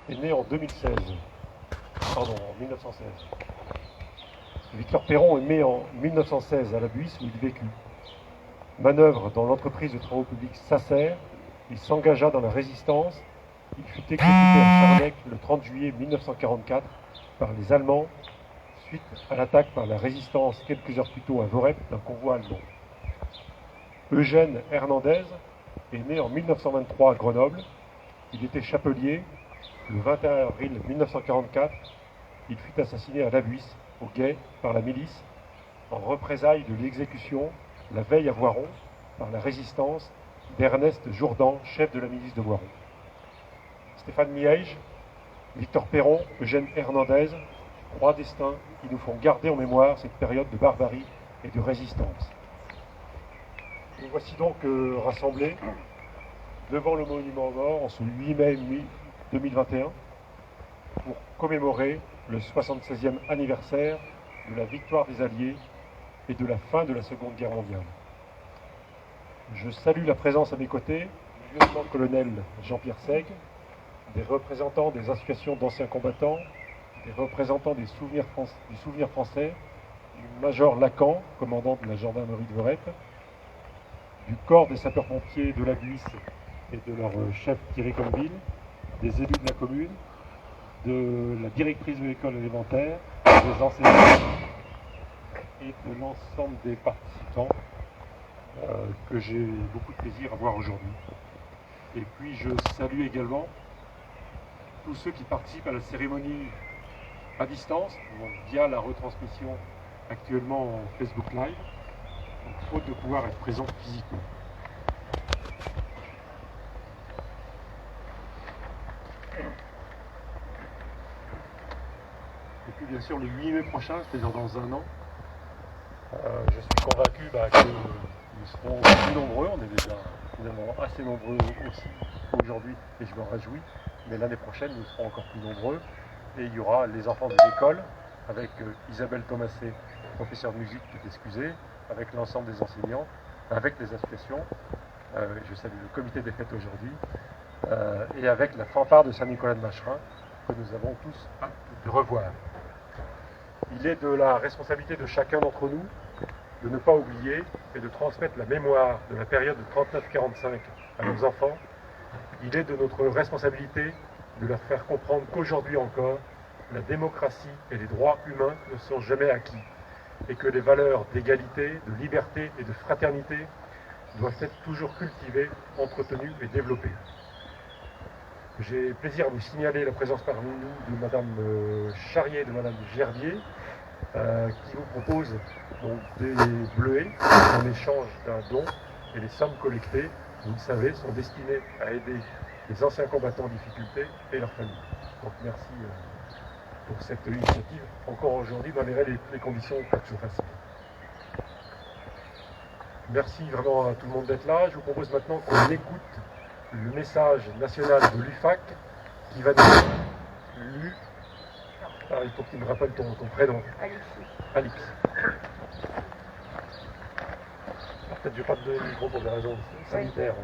est né en 2016. Pardon, en 1916. Victor Perron est né en 1916 à la Buisse où il vécut. Manœuvre dans l'entreprise de travaux publics Sasser, il s'engagea dans la résistance. Il fut exécuté à Charneck le 30 juillet 1944 par les Allemands, suite à l'attaque par la résistance quelques heures plus tôt à Vorep d'un convoi allemand. Eugène Hernandez est né en 1923 à Grenoble. Il était chapelier. Le 21 avril 1944, il fut assassiné à La Buisse, au Guet, par la milice, en représailles de l'exécution, la veille à Voiron, par la résistance d'Ernest Jourdan, chef de la milice de Voiron. Stéphane Miège, Victor Perron, Eugène Hernandez, trois destins qui nous font garder en mémoire cette période de barbarie et de résistance. Nous voici donc rassemblés devant le monument aux morts en ce 8 mai 2021 pour commémorer le 76e anniversaire de la victoire des Alliés et de la fin de la Seconde Guerre mondiale. Je salue la présence à mes côtés du lieutenant-colonel Jean-Pierre Seg, des représentants des associations d'anciens combattants, des représentants du Souvenir français, du major Lacan, commandant de la gendarmerie de Vorep, du corps des sapeurs-pompiers de la Buisse et de leur chef Thierry Comville, des élus de la commune, de la directrice de l'école élémentaire, des enseignants et de l'ensemble des participants que j'ai beaucoup de plaisir à voir aujourd'hui. Et puis je salue également tous ceux qui participent à la cérémonie à distance, via la retransmission actuellement en Facebook Live, faute de pouvoir être présent physiquement. Et puis bien sûr le 8 mai prochain, c'est-à-dire dans un an, je suis convaincu que nous serons plus nombreux, on est déjà finalement assez nombreux aussi aujourd'hui et je m'en réjouis, mais l'année prochaine nous serons encore plus nombreux et il y aura les enfants des écoles avec Isabelle Thomasé, professeure de musique qui est excusée, avec l'ensemble des enseignants, avec les associations, je salue le comité des fêtes aujourd'hui, et avec la fanfare de Saint-Nicolas de Macherin que nous avons tous hâte de revoir. Il est de la responsabilité de chacun d'entre nous de ne pas oublier et de transmettre la mémoire de la période de 39-45 à nos enfants. Il est de notre responsabilité de leur faire comprendre qu'aujourd'hui encore, la démocratie et les droits humains ne sont jamais acquis et que les valeurs d'égalité, de liberté et de fraternité doivent être toujours cultivées, entretenues et développées. J'ai plaisir à vous signaler la présence parmi nous de Madame Charrier et de Madame Gerbier, qui vous proposent donc des bleuets en échange d'un don, et les sommes collectées, vous le savez, sont destinées à aider les anciens combattants en difficulté et leurs familles. Donc merci pour cette initiative, encore aujourd'hui, malgré les conditions pas toujours faciles. Merci vraiment à tout le monde d'être là. Je vous propose maintenant qu'on écoute le message national de l'UFAC qui va nous lu. Alors, il faut que tu me rappelles ton prénom. Alix. Peut-être que je ne vais pas te donner le micro pour des raisons sanitaires,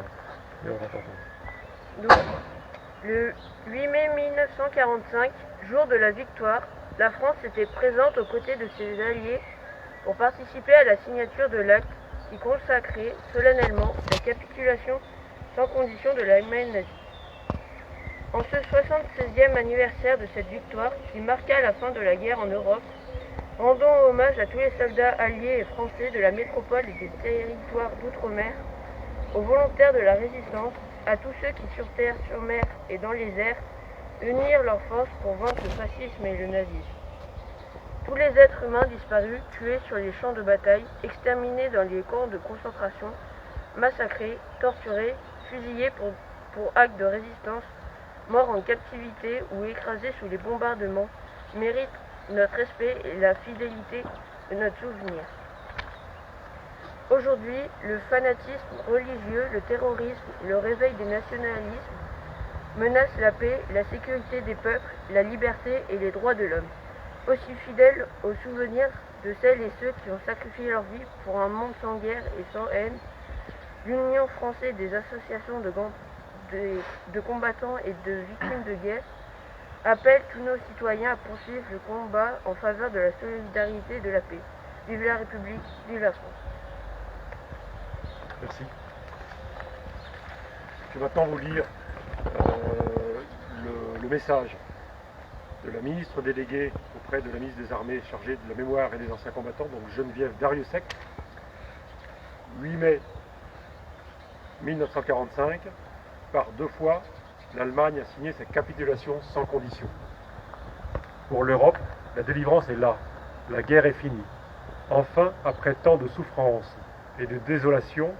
mais on va t'entendre. Donc, le 8 mai 1945, jour de la victoire, la France était présente aux côtés de ses alliés pour participer à la signature de l'acte qui consacrait solennellement la capitulation sans condition de l'Allemagne nazie. En ce 76e anniversaire de cette victoire qui marqua la fin de la guerre en Europe, rendons hommage à tous les soldats alliés et français de la métropole et des territoires d'outre-mer, aux volontaires de la résistance, à tous ceux qui sur terre, sur mer et dans les airs unirent leurs forces pour vaincre le fascisme et le nazisme. Tous les êtres humains disparus, tués sur les champs de bataille, exterminés dans les camps de concentration, massacrés, torturés, fusillés pour actes de résistance, morts en captivité ou écrasés sous les bombardements, méritent notre respect et la fidélité de notre souvenir. Aujourd'hui, le fanatisme religieux, le terrorisme, le réveil des nationalismes menacent la paix, la sécurité des peuples, la liberté et les droits de l'homme. Aussi fidèles au souvenir de celles et ceux qui ont sacrifié leur vie pour un monde sans guerre et sans haine, l'Union française des associations de combattants et de victimes de guerre appelle tous nos citoyens à poursuivre le combat en faveur de la solidarité et de la paix. Vive la République, vive la France. Merci. Je vais maintenant vous lire le message de la ministre déléguée auprès de la ministre des Armées chargée de la mémoire et des anciens combattants, donc Geneviève Dariussec. 8 mai 1945, par 2 fois, l'Allemagne a signé sa capitulation sans condition. Pour l'Europe, la délivrance est là, la guerre est finie. Enfin, après tant de souffrances et de désolation,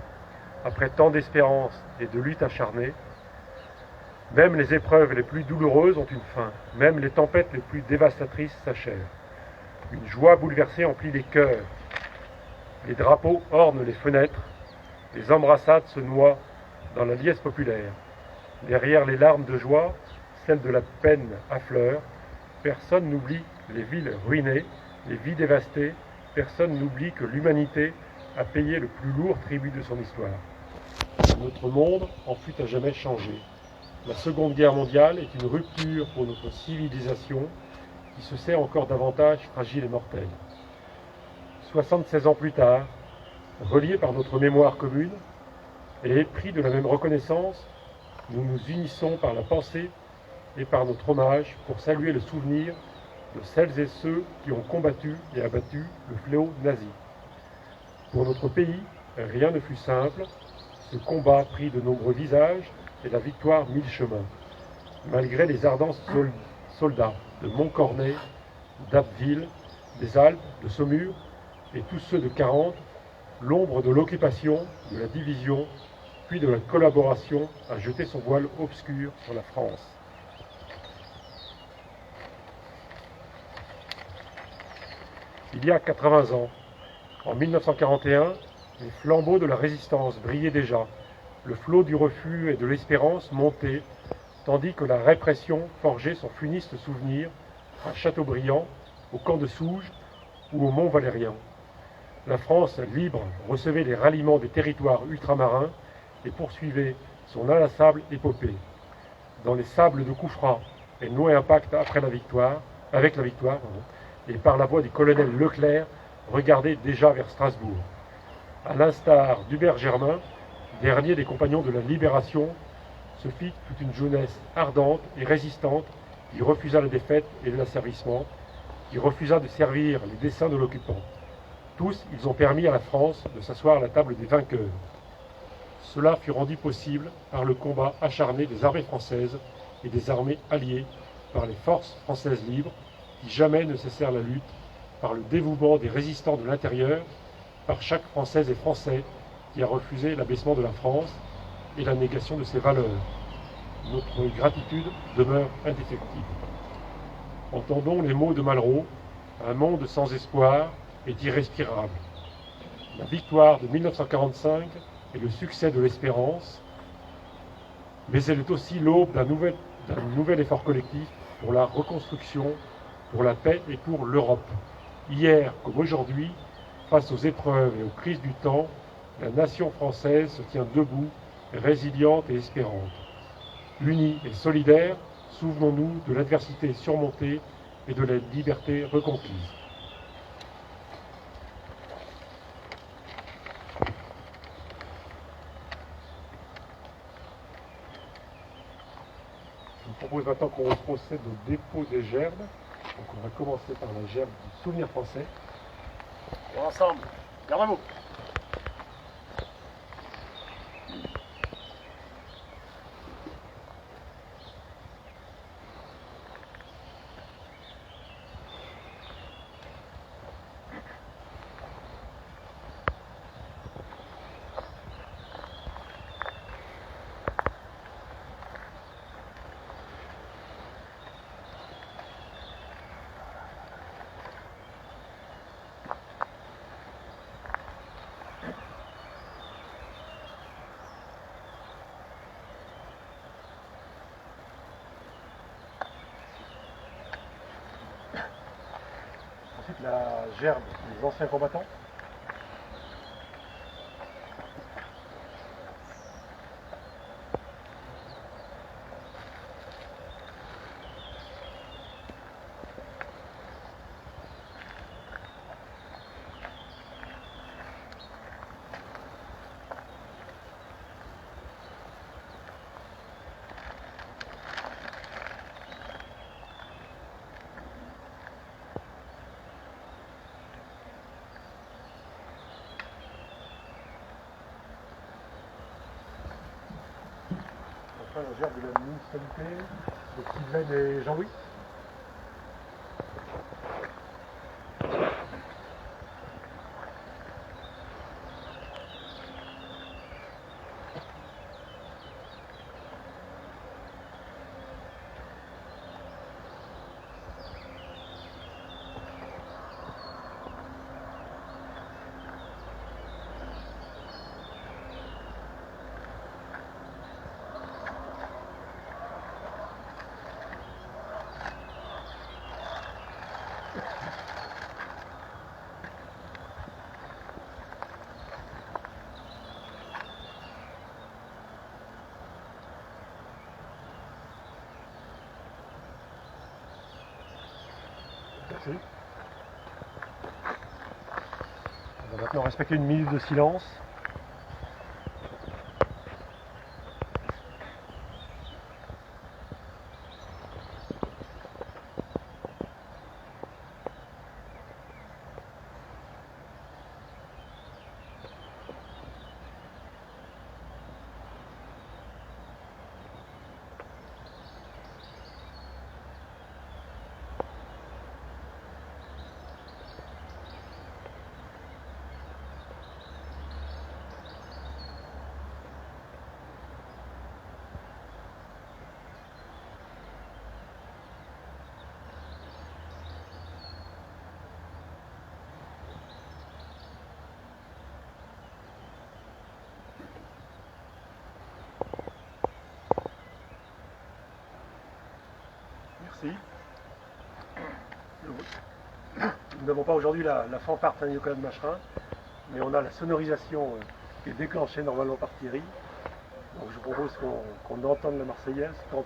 après tant d'espérance et de luttes acharnées, même les épreuves les plus douloureuses ont une fin, même les tempêtes les plus dévastatrices s'achèvent. Une joie bouleversée emplit les cœurs, les drapeaux ornent les fenêtres, les embrassades se noient dans la liesse populaire. Derrière les larmes de joie, celles de la peine affleurent. Personne n'oublie les villes ruinées, les vies dévastées. Personne n'oublie que l'humanité a payé le plus lourd tribut de son histoire. Notre monde en fut à jamais changé. La Seconde Guerre mondiale est une rupture pour notre civilisation qui se sait encore davantage fragile et mortelle. 76 ans plus tard, reliés par notre mémoire commune et épris de la même reconnaissance, nous nous unissons par la pensée et par notre hommage pour saluer le souvenir de celles et ceux qui ont combattu et abattu le fléau nazi. Pour notre pays, rien ne fut simple. Ce combat prit de nombreux visages et la victoire mille chemins. Malgré les ardents soldats de Montcornet, d'Abbeville, des Alpes, de Saumur et tous ceux de 40, l'ombre de l'occupation, de la division, puis de la collaboration a jeté son voile obscur sur la France. Il y a 80 ans, en 1941, les flambeaux de la résistance brillaient déjà, le flot du refus et de l'espérance montait, tandis que la répression forgeait son funeste souvenir à Châteaubriand, au camp de Souges ou au Mont-Valérien. La France libre recevait les ralliements des territoires ultramarins et poursuivait son inlassable épopée. Dans les sables de Coufra, elle nouait un pacte avec la victoire, et par la voix du colonel Leclerc, regardait déjà vers Strasbourg. À l'instar d'Hubert Germain, dernier des compagnons de la Libération, se fit toute une jeunesse ardente et résistante qui refusa la défaite et l'asservissement, qui refusa de servir les desseins de l'occupant. Tous, ils ont permis à la France de s'asseoir à la table des vainqueurs. Cela fut rendu possible par le combat acharné des armées françaises et des armées alliées, par les forces françaises libres, qui jamais ne cessèrent la lutte, par le dévouement des résistants de l'intérieur, par chaque Française et Français qui a refusé l'abaissement de la France et la négation de ses valeurs. Notre gratitude demeure indéfectible. Entendons les mots de Malraux, un monde sans espoir est irrespirable. La victoire de 1945 est le succès de l'espérance, mais elle est aussi l'aube d'un nouvel effort collectif pour la reconstruction, pour la paix et pour l'Europe. Hier comme aujourd'hui, face aux épreuves et aux crises du temps, la nation française se tient debout, résiliente et espérante. Unie et solidaire, souvenons-nous de l'adversité surmontée et de la liberté reconquise. Je vous propose maintenant qu'on procède au dépôt des gerbes. Donc on va commencer par la gerbe du souvenir français. Ensemble, garde-vous. Ensuite, la gerbe des anciens combattants. Machin, la gère de la municipalité, de Sylvain et Jean-Louis. Merci. On va maintenant respecter une minute de silence. Merci. Nous n'avons pas aujourd'hui la fanfare Saint-Nicolas de Macherin, mais on a la sonorisation qui est déclenchée normalement par Thierry. Donc je propose qu'on entende la Marseillaise quand...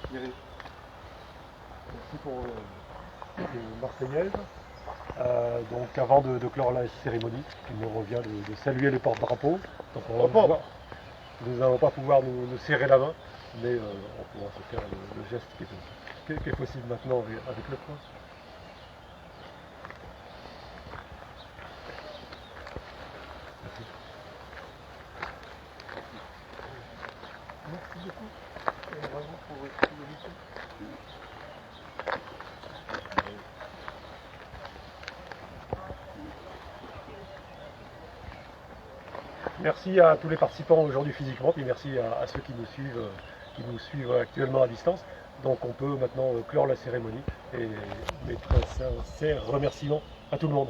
Thierry. Merci pour les Marseillaises. Donc avant de clore la cérémonie, il nous revient de saluer les porte-drapeaux. Donc nous n'allons pas pouvoir nous serrer la main, mais on pourra se faire le geste qui est possible maintenant avec le prince. Merci beaucoup. Et bravo pour votre fidélité. Merci à tous les participants aujourd'hui physiquement, puis merci à ceux qui nous suivent actuellement à distance. Donc on peut maintenant clore la cérémonie et mettre un sincère remerciement à tout le monde.